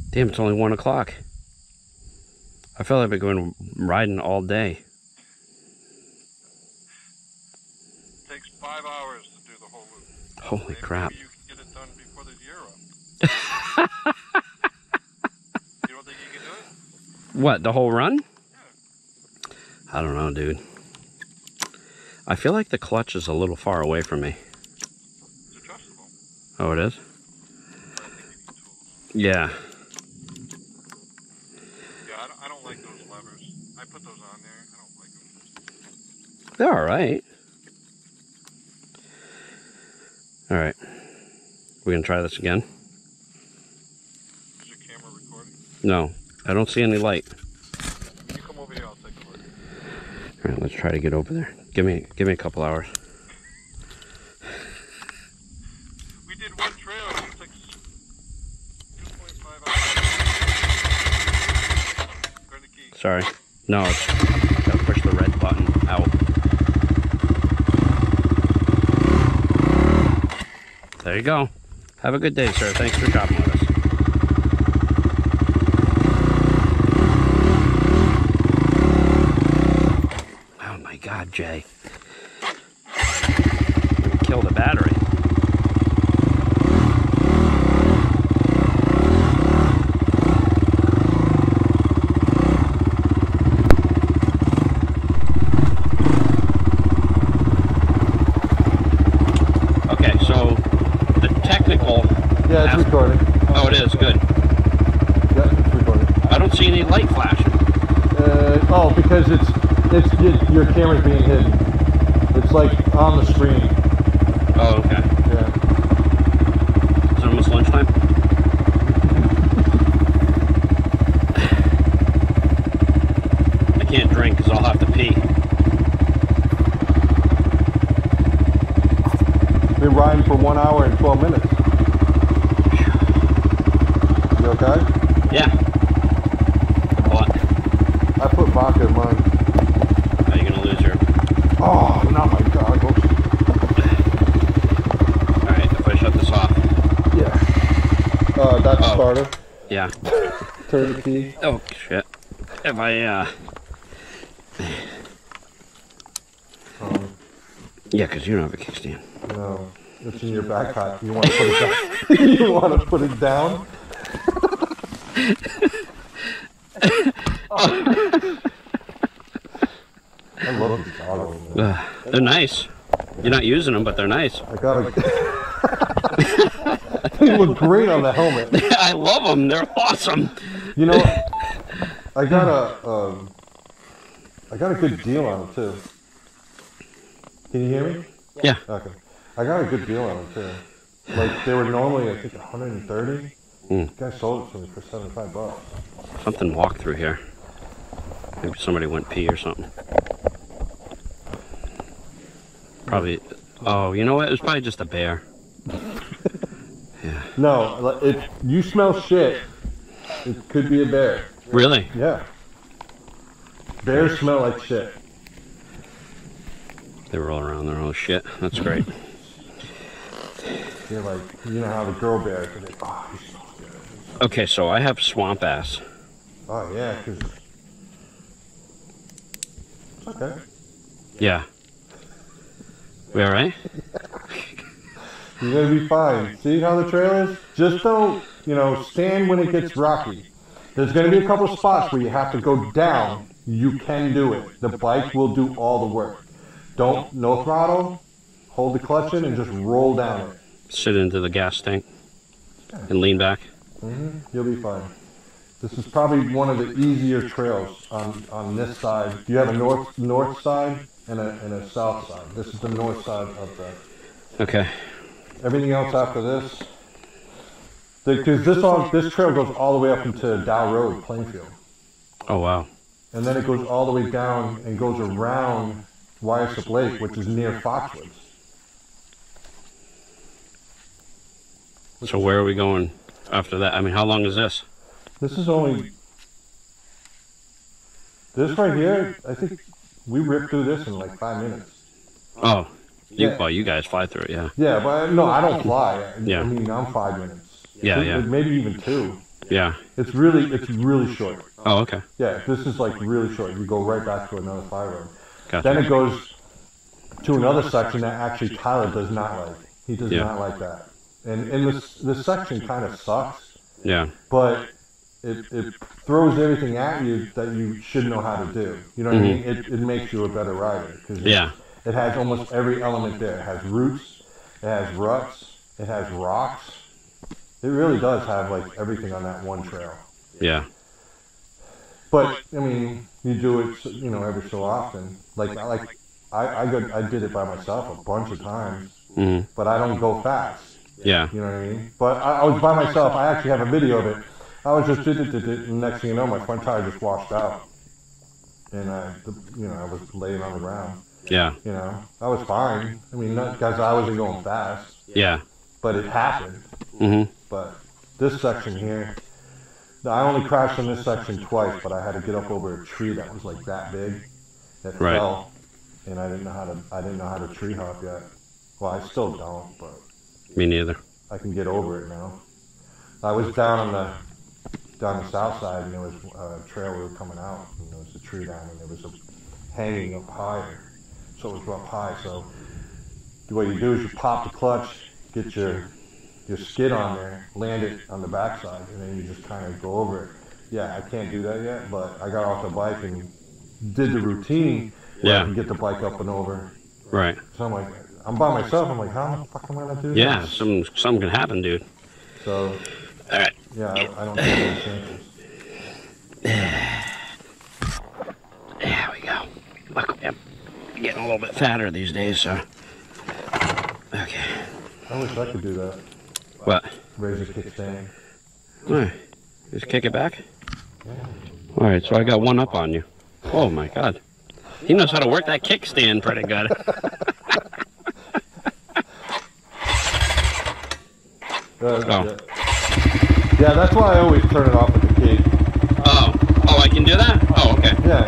Damn, it's only 1 o'clock. I feel like I've been going riding all day. It takes 5 hours to do the whole loop. Holy crap. Maybe you can get it done before the year up. You don't think you can do it? What, the whole run? Yeah. I don't know, dude. I feel like the clutch is a little far away from me. It's adjustable. Oh, it is? I think you need tools. Yeah. Yeah, I don't like those levers. I put those on there. I don't like them. They're all right. All right. We're going to try this again? Is your camera recording? No. I don't see any light. You come over here, I'll take a look. All right, let's try to get over there. Give me a couple hours. We did one trail. It took 2.5 hours. Turn the key. Sorry. No, it's gotta push the red button out. There you go. Have a good day, sir. Thanks for shopping with us. Oh my God, Jay. Kill the battery. Okay, so the technical... Yeah, it's recording. Oh, it is? Good. Yeah, it's recording. I don't see any light flashing. Oh, because your camera's being hidden. It's like on the screen. Oh, okay. Yeah. Is it almost lunchtime? I can't drink because I'll have to pee. Been riding for 1 hour and 12 minutes. You okay? Yeah. What? I put vodka in mine. Are you going to lose your... Oh, not my goggles. Alright, if I shut this off. Yeah. That's Oh. starter. Yeah. Turn the key. Oh, shit. If I, Yeah, because you don't have a kickstand. No, it's in your backpack. You want to put it down? You want to put it down? I love these goggles. They're nice. You're not using them, but they're nice. I gotta. They look great on the helmet. I love them. They're awesome. You know, I got a good deal on them too. Can you hear me? Yeah. Okay. I got a good deal on them too. Like they were normally I think 130. Mm. The guy sold it to me for $75. Something walked through here. Maybe somebody went pee or something. Probably. Oh, you know what? It was probably just a bear. Yeah. No, you smell shit. It could be a bear. Really? Yeah. Bears smell like shit. They roll around their own shit. That's great. You're like, you know how the girl bears are like, oh, he smells good. Okay, so I have swamp ass. Oh yeah, because it's okay. Yeah. We all right? You're gonna be fine. See how the trail is? Just don't, stand when it gets rocky. There's gonna be a couple spots where you have to go down. You can do it. The bike will do all the work. No throttle. Hold the clutch in and just roll down it. Sit into the gas tank and lean back. Mm-hmm. You'll be fine. This is probably one of the easier trails on this side. You have a north side and a south side. This is the north side of that. Okay. Everything else after this, because this trail goes all the way up into Dow Road, Plainfield, Oh, wow. and then it goes all the way down and goes around Wyersup Lake, which is near Foxwoods. So where are we going after that? I mean, how long is this? This is only this right here. I think we ripped through this in like 5 minutes. Oh, Yeah. well, you guys fly through it, yeah. Yeah, but no, I don't fly. Yeah. I mean, I'm 5 minutes. Yeah, yeah. Maybe even 2. Yeah. It's really short. Oh, okay. Yeah, this is like really short. You go right back to another fire road. Gotcha. Then it goes to another section that actually Tyler does not like. He does not like that. And this section kind of sucks. Yeah. But it throws everything at you that you should know how to do. You know what I mean? It makes you a better rider. Cause it has almost every element there. It has roots, it has ruts, it has rocks. It really does have like everything on that one trail. Yeah. But I mean, you do it, you know, every so often. I did it by myself a bunch of times, but I don't go fast. Yeah. You know what I mean? But I was by myself. I actually have a video of it. I was just and the next thing you know, my front tire just washed out, and I was laying on the ground. Yeah. You know, I was fine. I mean, not because I wasn't going fast. Yeah. But it happened. But this section here, I only crashed on this section twice, but I had to get up over a tree that was like that big that fell, and I didn't know how to tree hop yet. Well, I still don't, but me neither. I can get over it now. I was down the south side, and there was a trail we were coming out, and there was a tree down, and there was a hanging up higher, so it was up high. So what you do is you pop the clutch, get your skid on there, land it on the backside, and then you just kind of go over it. Yeah, I can't do that yet, but I got off the bike and did the routine where I can get the bike up and over. Right. So I'm like, I'm by myself. I'm like, how the fuck am I gonna do this? Yeah, something can happen, dude. So. All right. Yeah, I don't take any chances. There we go. Look, I'm getting a little bit fatter these days, so. Okay. I wish I could do that. What? Raise a kickstand. All right. Just kick it back? Yeah. All right, so I got one up on you. Oh, my God. He knows how to work that kickstand pretty good. Yeah, that's why I always turn it off with the key. Oh, I can do that? Oh, okay. Yeah.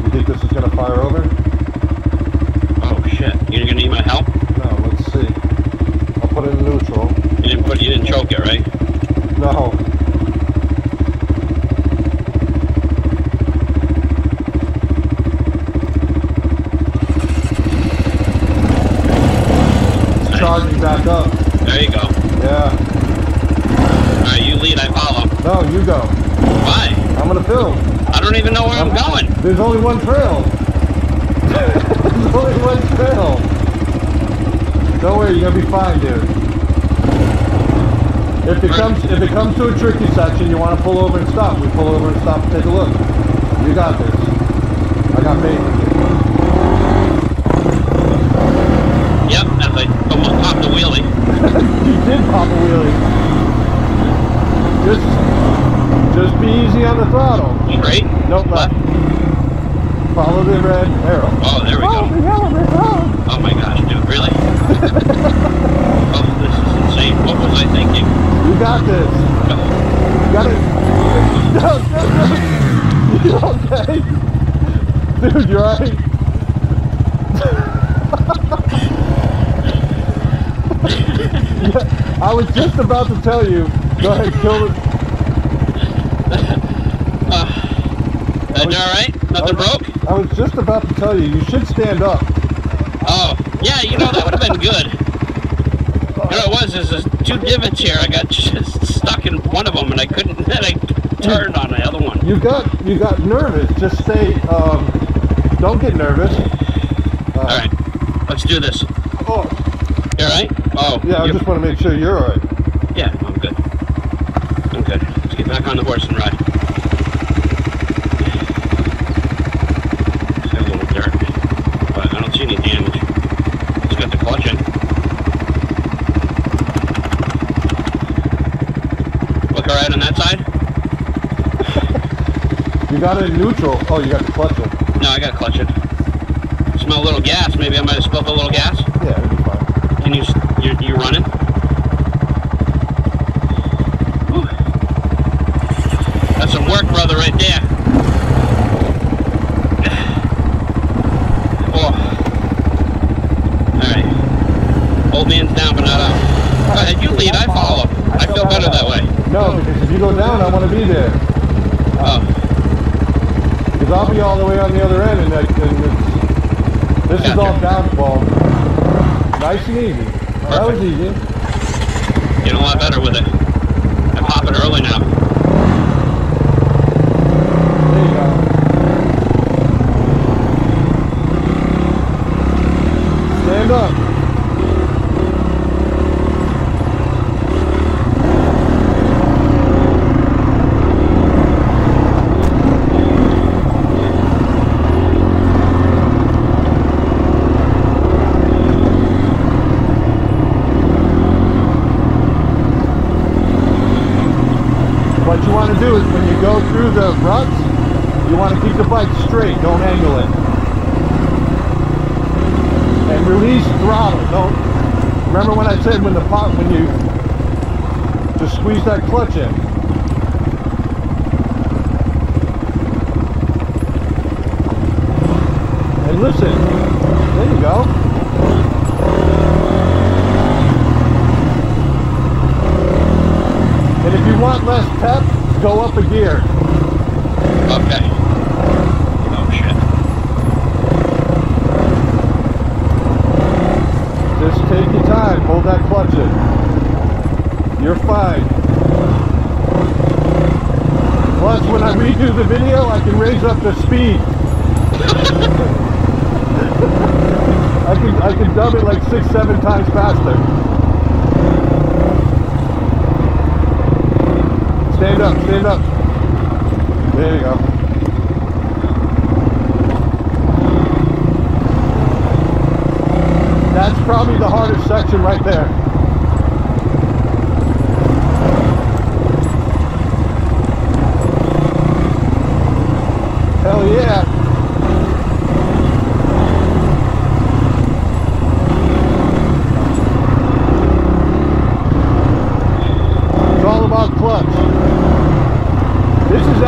You think this is gonna fire over? Oh shit! You're gonna need my help? No. Let's see. I'll put it in neutral. You didn't choke it, right? No. It's charging back up. There you go. Yeah. Alright, you lead, I follow. No, you go. Why? I'm gonna film. I don't even know where I'm going. There's only one trail. There's only one trail. Don't worry, you're gonna be fine, dude. If it comes to a tricky section, you want to pull over and stop. We pull over and stop and take a look. You got this. I got faith in you. Yep, as I almost popped a wheelie. You did pop a wheelie. Just be easy on the throttle. Straight? Nope, left. Follow the red arrow. Oh, there we go. Oh my gosh, dude, really? Oh, this is insane. What was I thinking? You got this. You got it. No. You okay? Dude, you alright? Yeah, I was just about to tell you, go ahead, kill it. That's alright? Nothing broke? I was just about to tell you should stand up. Oh, yeah, you know, that would have been good. You know what it was, is there's two divots here. I got just stuck in one of them and I couldn't, then I turned on the other one. You got nervous. Just stay, don't get nervous. Alright, let's do this. Oh. You alright? Oh. Yeah, I just want to make sure you're alright. Yeah, I'm good. I'm good. Let's get back on the horse and ride. It's got a little dirt, but I don't see any damage. It's got the clutch in. Look alright on that side? You got it in neutral. Oh, you got the clutch in. No, I got clutch in. Smell a little gas. Maybe I might have spilled a little gas. Yeah, it'll be fine. Can you running? Whew. That's some work, brother, right there. Oh. Alright. Old man's down, but not out. Go ahead, you lead, I follow. I feel better that way. No, because if you go down, I want to be there. Oh. Because I'll be all the way on the other end, and this is all downfall. Nice and easy. Perfect. That was easy. Getting a lot better with it. I pop it early now. There you go. Stand up. What you want to do is when you go through the ruts, you want to keep the bike straight, don't angle it. And release throttle. Don't remember when I said when you just squeeze that clutch in. And listen, there you go. And if you want less pep, go up a gear. Okay. Oh shit. Just take your time, hold that clutch in. You're fine. Plus, when I redo the video, I can raise up the speed. I can dub it like 6-7 times faster. Stand up, stand up. There you go. That's probably the hardest section right there. Hell yeah. It's all about clutch. This is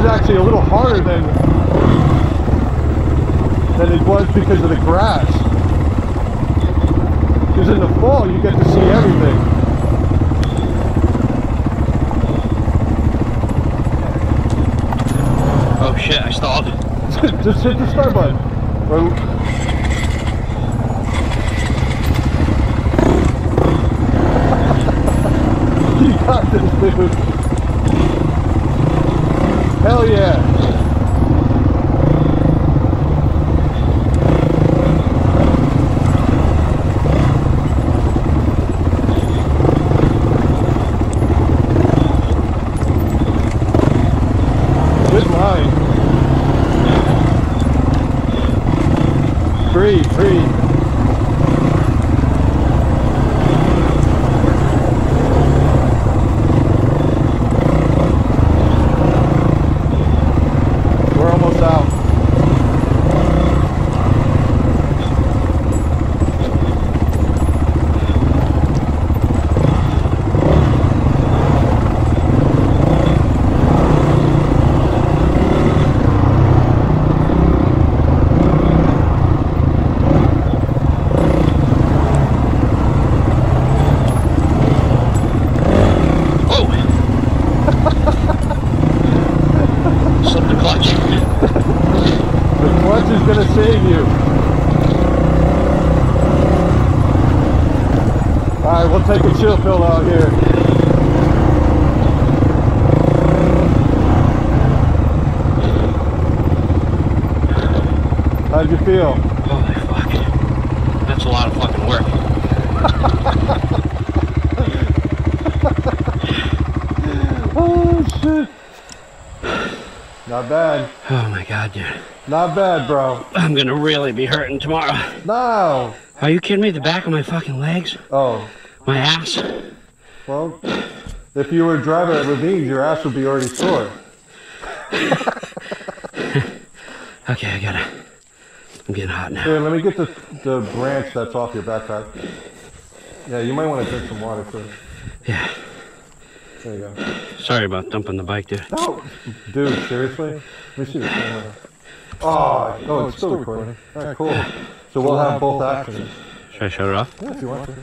actually a little harder than it was because of the grass. Because in the fall you get to see everything. Oh shit, I stalled. Just hit the start button. You got this, dude. Hell yeah. Good line. Breathe, breathe. We're almost out. The clutch is going to save you. Alright, we'll take a chill pill out here. How'd you feel? Holy fuck. That's a lot of fucking work. Oh shit. Not bad. Oh my god, dude. Not bad, bro. I'm gonna really be hurting tomorrow. No. Are you kidding me? The back of my fucking legs? Oh. My ass? Well, if you were a driver at Ravines, your ass would be already sore. Okay, I'm getting hot now. Here, let me get the branch that's off your backpack. Yeah, you might want to drink some water first. Yeah. There you go. Sorry about dumping the bike, dude. No, dude, seriously? Let me see the camera. Oh, it's still recording. All right, cool. So we'll have both actions. Should I shut it off? Yeah, if you want to.